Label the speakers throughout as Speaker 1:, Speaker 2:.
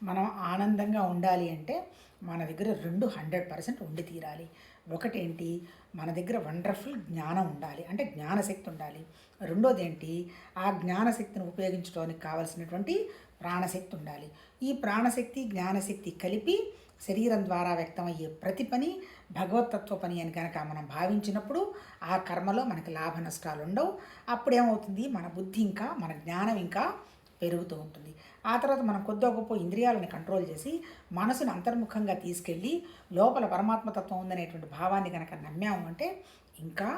Speaker 1: మనం ఆనందంగా ఉండాలి అంటే మన దగ్గర 100% ఉండి తీరాలి. ఒకటేంటి, మన దగ్గర వండర్ఫుల్ జ్ఞానం ఉండాలి, అంటే జ్ఞానశక్తి ఉండాలి. రెండోదేంటి, ఆ జ్ఞానశక్తిని ఉపయోగించడానికి కావలసినటువంటి ప్రాణశక్తి ఉండాలి. ఈ ప్రాణశక్తి జ్ఞానశక్తి కలిపి శరీరం ద్వారా వ్యక్తమయ్యే ప్రతి పని భగవతత్వ పని అని కనుక మనం భావించినప్పుడు ఆ కర్మలో మనకి లాభ నష్టాలు ఉండవు. అప్పుడేమవుతుంది, మన బుద్ధి ఇంకా మన జ్ఞానం ఇంకా పెరుగుతూ ఉంటుంది. ఆ తర్వాత మనం కొద్దో గొప్ప ఇంద్రియాలను కంట్రోల్ చేసి మనసును అంతర్ముఖంగా తీసుకెళ్ళి లోపల పరమాత్మతత్వం ఉందనేటువంటి భావాన్ని కనుక నమ్మాము అంటే ఇంకా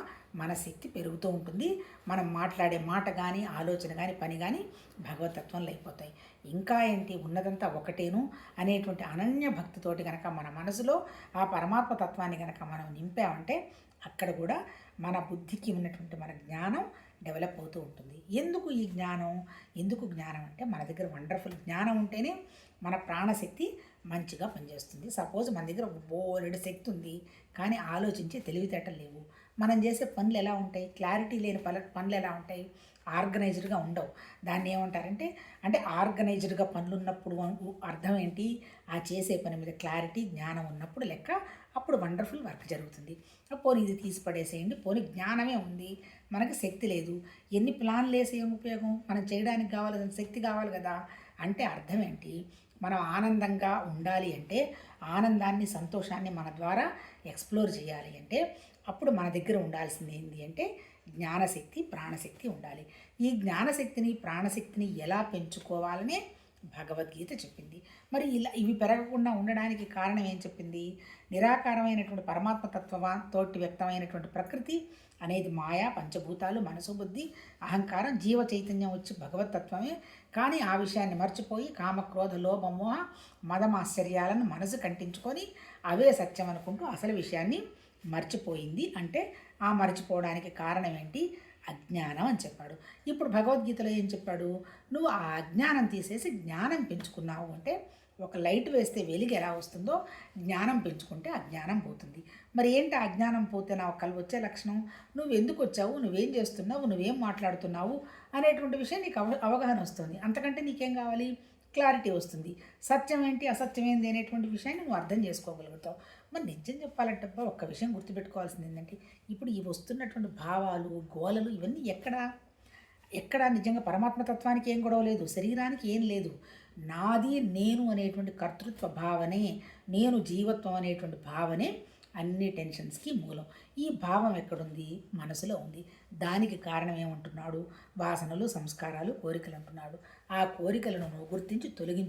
Speaker 1: మన శక్తి పెరుగుతూ ఉంటుంది. మనం మాట్లాడే మాట కానీ ఆలోచన కానీ పని కానీ భగవతత్వంలో అయిపోతాయి. ఇంకా ఏంటి, ఉన్నదంతా ఒకటేను అనేటువంటి అనన్య భక్తితోటి కనుక మన మనసులో ఆ పరమాత్మ తత్వాన్ని కనుక మనం నింపామంటే అక్కడ కూడా మన బుద్ధికి ఉన్నటువంటి మన జ్ఞానం డెవలప్ అవుతూ ఉంటుంది. ఎందుకు ఈ జ్ఞానం, ఎందుకు జ్ఞానం అంటే మన దగ్గర వండర్ఫుల్ జ్ఞానం ఉంటేనే మన ప్రాణశక్తి మంచిగా పనిచేస్తుంది. సపోజ్ మన దగ్గర బోలెడు శక్తి ఉంది కానీ ఆలోచించే తెలివితేటలు లేవు. మనం చేసే పనులు ఎలా ఉంటాయి, క్లారిటీ లేని పనులు ఎలా ఉంటాయి, ఆర్గనైజ్డ్గా ఉండవు. దాన్ని ఏమంటారంటే, అంటే ఆర్గనైజ్డ్గా పనులు ఉన్నప్పుడు అర్థం ఏంటి, ఆ చేసే పని మీద క్లారిటీ జ్ఞానం ఉన్నప్పుడు లెక్క, అప్పుడు వండర్ఫుల్ వర్క్ జరుగుతుంది. పోనీ ఇది తీసి పడేసేయండి, పోనీ జ్ఞానమే ఉంది మనకి శక్తి లేదు, ఎన్ని ప్లాన్లు వేసి ఏం ఉపయోగం, మనం చేయడానికి కావాల్సిన శక్తి కావాలి కదా. అంటే అర్థం ఏంటి, మనం ఆనందంగా ఉండాలి అంటే ఆనందాన్ని సంతోషాన్ని మన ద్వారా ఎక్స్ప్లోర్ చేయాలి అంటే అప్పుడు మన దగ్గర ఉండాల్సింది ఏంటి అంటే జ్ఞానశక్తి ప్రాణశక్తి ఉండాలి. ఈ జ్ఞానశక్తిని ప్రాణశక్తిని ఎలా పెంచుకోవాలనే భగవద్గీత చెప్పింది. మరి ఇలా ఇవి పెరగకుండా ఉండడానికి కారణం ఏం చెప్పింది, నిరాకారమైనటువంటి పరమాత్మతత్వంతోటి వ్యక్తమైనటువంటి ప్రకృతి అనేది మాయా, పంచభూతాలు, మనసు, బుద్ధి, అహంకారం, జీవ చైతన్యం వచ్చి భగవతత్వమే. కానీ ఆ విషయాన్ని మర్చిపోయి కామక్రోధ లోభమోహ మదమాశ్చర్యాలను మనసు కంటించుకొని అవే సత్యం అనుకుంటూ అసలు విషయాన్ని మర్చిపోయింది. అంటే ఆ మర్చిపోవడానికి కారణం ఏంటి, అజ్ఞానం అని చెప్పాడు. ఇప్పుడు భగవద్గీతలో ఏం చెప్పాడు, నువ్వు ఆ అజ్ఞానం తీసేసి జ్ఞానం పెంచుకున్నావు అంటే ఒక లైట్ వేస్తే వెలుగు ఎలా వస్తుందో జ్ఞానం పెంచుకుంటే అజ్ఞానం పోతుంది. మరి ఏంటి అజ్ఞానం పోతే నా ఒకళ్ళు వచ్చే లక్షణం, నువ్వు ఎందుకు వచ్చావు, నువ్వేం చేస్తున్నావు, నువ్వేం మాట్లాడుతున్నావు అనేటువంటి విషయం నీకు అవగాహన వస్తుంది. అంతకంటే నీకేం కావాలి, క్లారిటీ వస్తుంది. సత్యం ఏంటి అసత్యం ఏంటి అనేటువంటి విషయాన్ని నువ్వు అర్థం చేసుకోగలుగుతావు. మరి నిజం చెప్పాలంటే ఒక్క విషయం గుర్తుపెట్టుకోవాల్సింది ఏంటంటే, ఇప్పుడు ఈ వస్తున్నటువంటి భావాలు గోలలు ఇవన్నీ ఎక్కడ నిజంగా పరమాత్మతత్వానికి ఏం గొడవ లేదు, శరీరానికి ఏం లేదు. నాది నేను అనేటువంటి కర్తృత్వ భావనే, నేను జీవత్వం అనేటువంటి భావనే అన్ని టెన్షన్స్కి మూలం. ఈ భావం ఎక్కడుంది, మనసులో ఉంది. దానికి కారణం ఏమంటున్నాడు, వాసనలు, సంస్కారాలు, కోరికలు అంటున్నాడు. ఆ కోరికలను నువ్వు గుర్తించి తొలగించు.